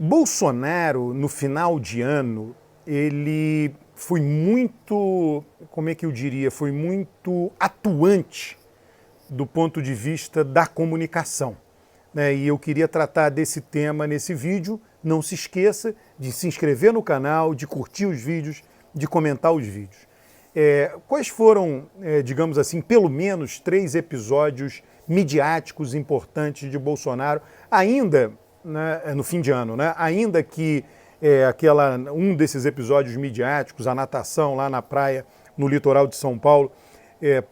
Bolsonaro, no final de ano, ele foi muito, como é que eu diria, foi muito atuante do ponto de vista da comunicação, né? E eu queria tratar desse tema nesse vídeo. Não se esqueça de se inscrever no canal, de curtir os vídeos, de comentar os vídeos. Quais foram, digamos assim, pelo menos 3 episódios midiáticos importantes de Bolsonaro, ainda, né, no fim de ano, né? Ainda que um desses episódios midiáticos, a natação lá na praia, no litoral de São Paulo,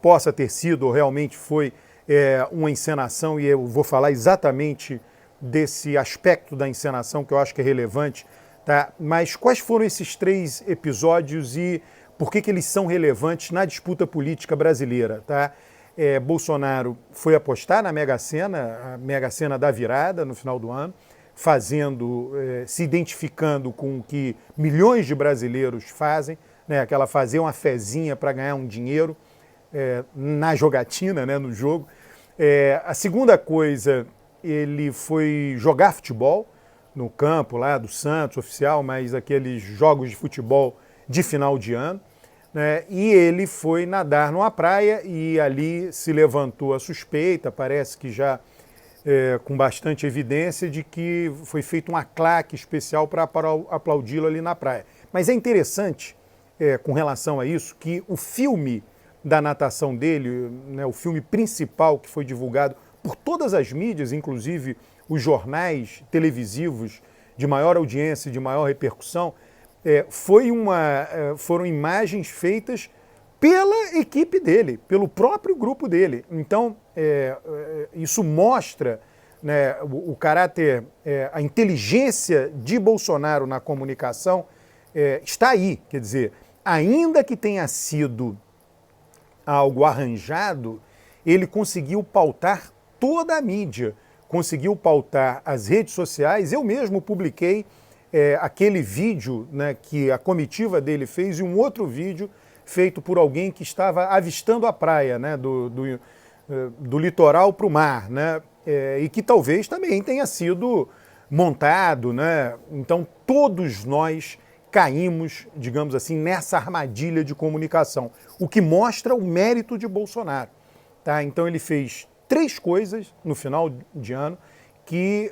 possa ter sido, ou realmente foi, uma encenação, e eu vou falar exatamente desse aspecto da encenação que eu acho que é relevante, tá? Mas quais foram esses 3 episódios e por que eles são relevantes na disputa política brasileira, tá? Bolsonaro foi apostar na Mega Sena, a Mega Sena da virada no final do ano, se identificando com o que milhões de brasileiros fazem, né? Aquela fazer uma fezinha para ganhar um dinheiro na jogatina, né? No jogo. A segunda coisa, ele foi jogar futebol no campo lá do Santos, oficial, mas aqueles jogos de futebol de final de ano, né? E ele foi nadar numa praia e ali se levantou a suspeita, parece que já com bastante evidência, de que foi feito uma claque especial para aplaudi-lo ali na praia. Mas é interessante, com relação a isso, que o filme da natação dele, né, o filme principal que foi divulgado por todas as mídias, inclusive os jornais televisivos de maior audiência, de maior repercussão, foram imagens feitas pela equipe dele, pelo próprio grupo dele. Então, isso mostra, né, o caráter, a inteligência de Bolsonaro na comunicação está aí. Quer dizer, ainda que tenha sido algo arranjado, ele conseguiu pautar toda a mídia, conseguiu pautar as redes sociais. Eu mesmo publiquei aquele vídeo, né, que a comitiva dele fez, e um outro vídeo feito por alguém que estava avistando a praia, né, do litoral para o mar, né, e que talvez também tenha sido montado, né? Então todos nós caímos, digamos assim, nessa armadilha de comunicação, o que mostra o mérito de Bolsonaro, tá? Então ele fez 3 coisas no final de ano que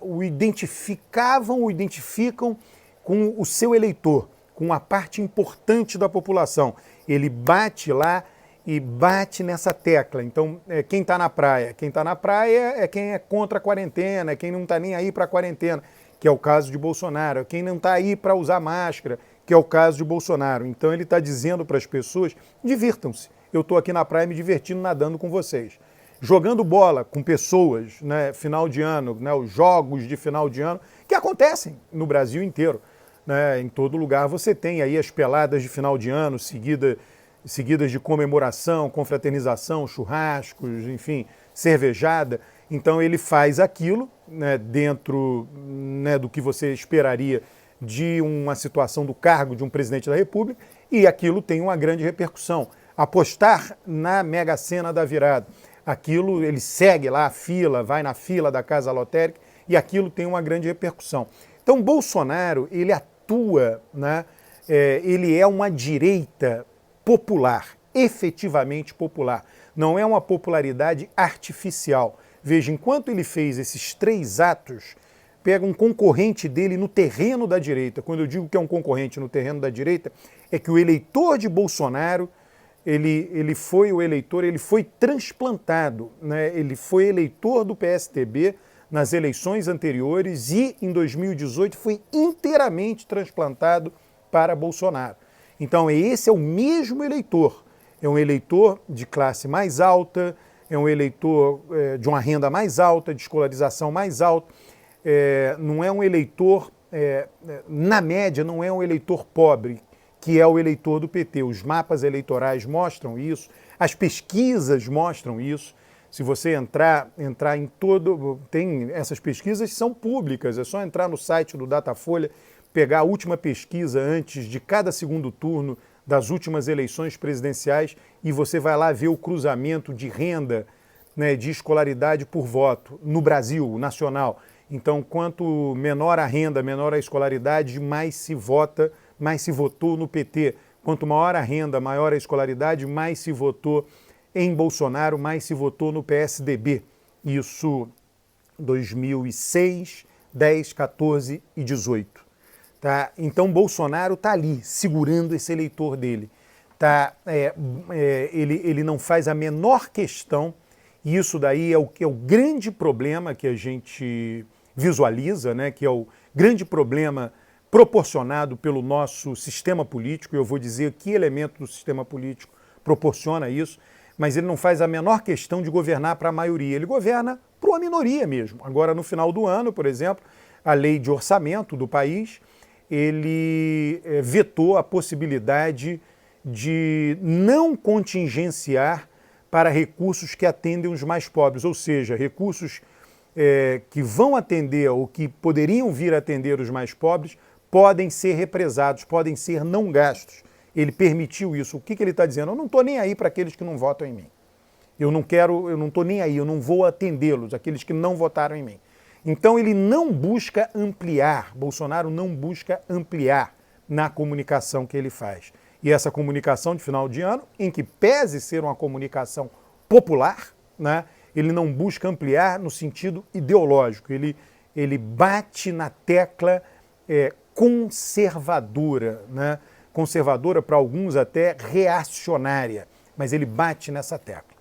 o identificam com o seu eleitor, com a parte importante da população. Ele bate lá e bate nessa tecla. Então, quem está na praia? Quem está na praia é quem é contra a quarentena, é quem não está nem aí para a quarentena, que é o caso de Bolsonaro, é quem não está aí para usar máscara, que é o caso de Bolsonaro. Então ele está dizendo para as pessoas: divirtam-se, eu estou aqui na praia me divertindo, nadando com vocês. Jogando bola com pessoas, né, final de ano, né, os jogos de final de ano, que acontecem no Brasil inteiro, né, em todo lugar você tem aí as peladas de final de ano, seguidas de comemoração, confraternização, churrascos, enfim, cervejada. Então ele faz aquilo, né, dentro, né, do que você esperaria de uma situação do cargo de um presidente da República, e aquilo tem uma grande repercussão. Apostar na Mega Sena da virada, aquilo, ele segue lá a fila, vai na fila da Casa Lotérica, e aquilo tem uma grande repercussão. Então Bolsonaro, ele atua, né, ele é uma direita popular, efetivamente popular. Não é uma popularidade artificial. Veja, enquanto ele fez esses 3 atos, pega um concorrente dele no terreno da direita. Quando eu digo que é um concorrente no terreno da direita, é que o eleitor de Bolsonaro, ele foi transplantado, né? Ele foi eleitor do PSDB nas eleições anteriores e, em 2018, foi inteiramente transplantado para Bolsonaro. Então, esse é o mesmo eleitor. É um eleitor de classe mais alta, é um eleitor de uma renda mais alta, de escolarização mais alta. Não é um eleitor, na média, não é um eleitor pobre, que é o eleitor do PT. Os mapas eleitorais mostram isso, as pesquisas mostram isso. Se você entrar em todo... essas pesquisas são públicas, é só entrar no site do Datafolha, pegar a última pesquisa antes de cada segundo turno das últimas eleições presidenciais e você vai lá ver o cruzamento de renda, né, de escolaridade por voto no Brasil, nacional. Então, quanto menor a renda, menor a escolaridade, mais se vota, mais se votou no PT. Quanto maior a renda, maior a escolaridade, mais se votou em Bolsonaro, mais se votou no PSDB. Isso 2006, 10, 14 e 18. Tá? Então Bolsonaro está ali, segurando esse eleitor dele. Tá? Ele não faz a menor questão, e isso daí é o grande problema que a gente visualiza, né? Que é o grande problema proporcionado pelo nosso sistema político. Eu vou dizer que elemento do sistema político proporciona isso, mas ele não faz a menor questão de governar para a maioria, ele governa para uma minoria mesmo. Agora, no final do ano, por exemplo, a lei de orçamento do país, ele vetou a possibilidade de não contingenciar para recursos que atendem os mais pobres, ou seja, recursos que vão atender ou que poderiam vir a atender os mais pobres podem ser represados, podem ser não gastos. Ele permitiu isso. O que ele está dizendo? Eu não estou nem aí para aqueles que não votam em mim. Eu não estou nem aí, eu não vou atendê-los, aqueles que não votaram em mim. Então ele não busca ampliar, Bolsonaro não busca ampliar na comunicação que ele faz. E essa comunicação de final de ano, em que pese ser uma comunicação popular, né, ele não busca ampliar no sentido ideológico, ele bate na tecla conservadora, né, conservadora para alguns até reacionária, mas ele bate nessa tecla.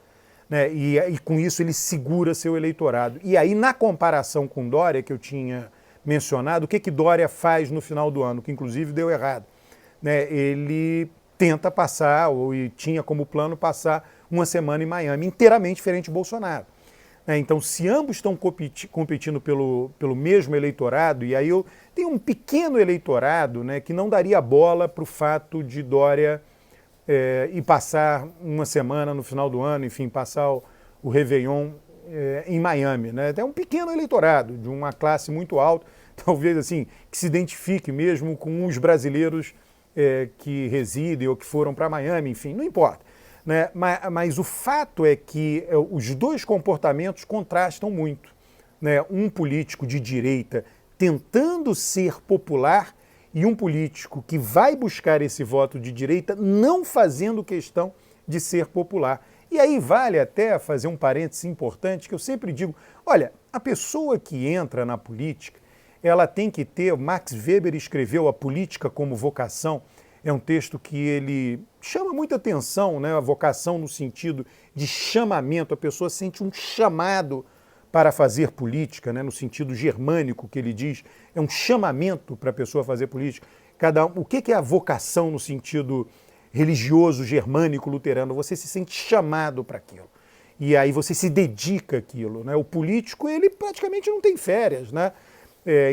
Né, e com isso ele segura seu eleitorado. E aí, na comparação com Dória, que eu tinha mencionado, o que Dória faz no final do ano, que inclusive deu errado? Né, ele tenta passar, ou tinha como plano passar uma semana em Miami, inteiramente diferente de Bolsonaro. Né, então, se ambos estão competindo pelo mesmo eleitorado, e aí eu tenho um pequeno eleitorado, né, que não daria bola para o fato de Dória e passar uma semana no final do ano, enfim, passar o Réveillon em Miami, né? É um pequeno eleitorado de uma classe muito alta, talvez assim, que se identifique mesmo com os brasileiros que residem ou que foram para Miami, enfim, não importa. Né? Mas o fato é que os dois comportamentos contrastam muito. Né? Um político de direita tentando ser popular e um político que vai buscar esse voto de direita não fazendo questão de ser popular. E aí vale até fazer um parênteses importante, que eu sempre digo, olha, a pessoa que entra na política, ela tem que ter, Max Weber escreveu A Política como Vocação, é um texto que ele chama muita atenção, né? A vocação no sentido de chamamento, a pessoa sente um chamado para fazer política, né, no sentido germânico que ele diz, é um chamamento para a pessoa fazer política. O que é a vocação no sentido religioso, germânico, luterano? Você se sente chamado para aquilo. E aí você se dedica àquilo. Né? O político, ele praticamente não tem férias. Né?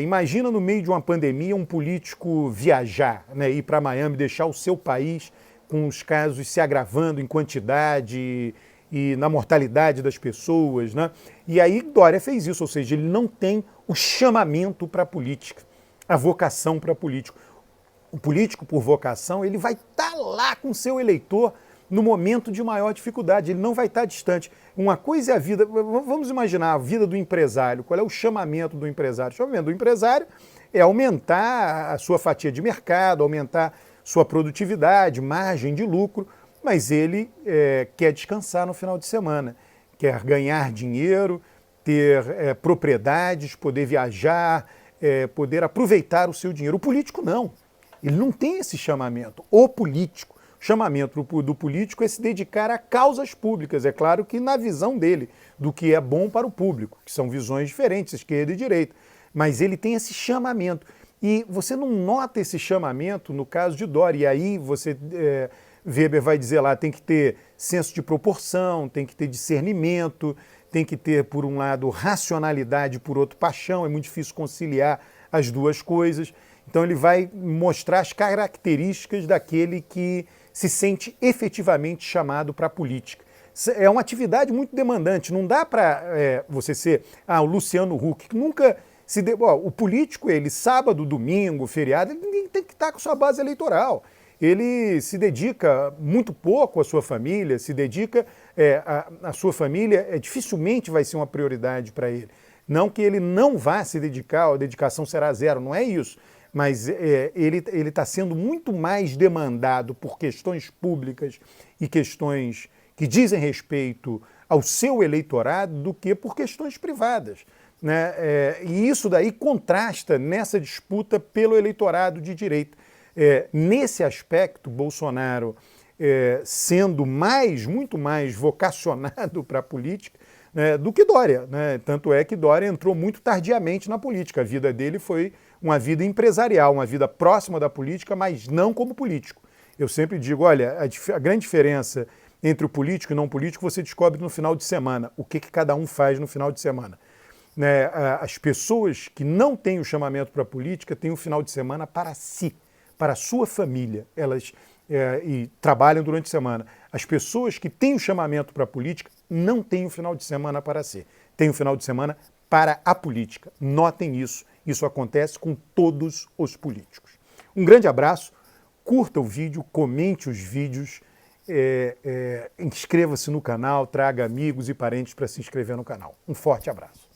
Imagina no meio de uma pandemia um político viajar, né, ir para Miami, deixar o seu país com os casos se agravando em quantidade e na mortalidade das pessoas, né? E aí Dória fez isso, ou seja, ele não tem o chamamento para a política, a vocação para a política. O político, por vocação, ele vai estar lá com o seu eleitor no momento de maior dificuldade, ele não vai estar distante. Uma coisa é a vida, vamos imaginar a vida do empresário, qual é o chamamento do empresário? O chamamento do empresário é aumentar a sua fatia de mercado, aumentar sua produtividade, margem de lucro, mas ele quer descansar no final de semana, quer ganhar dinheiro, ter propriedades, poder viajar, poder aproveitar o seu dinheiro. O político não, ele não tem esse chamamento. O chamamento do político é se dedicar a causas públicas, é claro que na visão dele, do que é bom para o público, que são visões diferentes, esquerda e direita, mas ele tem esse chamamento. E você não nota esse chamamento no caso de Dória, e aí você... Weber vai dizer lá, tem que ter senso de proporção, tem que ter discernimento, tem que ter, por um lado, racionalidade, por outro, paixão. É muito difícil conciliar as duas coisas. Então ele vai mostrar as características daquele que se sente efetivamente chamado para a política. É uma atividade muito demandante, não dá para você ser o Luciano Huck, que nunca se... o político, ele, sábado, domingo, feriado, ele tem que estar com sua base eleitoral. Ele se dedica muito pouco à sua família, se dedica à sua família, dificilmente vai ser uma prioridade para ele. Não que ele não vá se dedicar, a dedicação será zero, não é isso. Mas ele está sendo muito mais demandado por questões públicas e questões que dizem respeito ao seu eleitorado do que por questões privadas, né? E isso daí contrasta nessa disputa pelo eleitorado de direita. Nesse aspecto, Bolsonaro sendo muito mais vocacionado para a política, né, do que Dória, né? Tanto é que Dória entrou muito tardiamente na política. A vida dele foi uma vida empresarial, uma vida próxima da política, mas não como político. Eu sempre digo, olha, a grande diferença entre o político e não político você descobre no final de semana. O que cada um faz no final de semana. Né? As pessoas que não têm o chamamento para a política têm o final de semana para si, para a sua família. Elas e trabalham durante a semana. As pessoas que têm o chamamento para a política não têm o final de semana para si. Têm o final de semana para a política. Notem isso. Isso acontece com todos os políticos. Um grande abraço. Curta o vídeo, comente os vídeos, inscreva-se no canal, traga amigos e parentes para se inscrever no canal. Um forte abraço.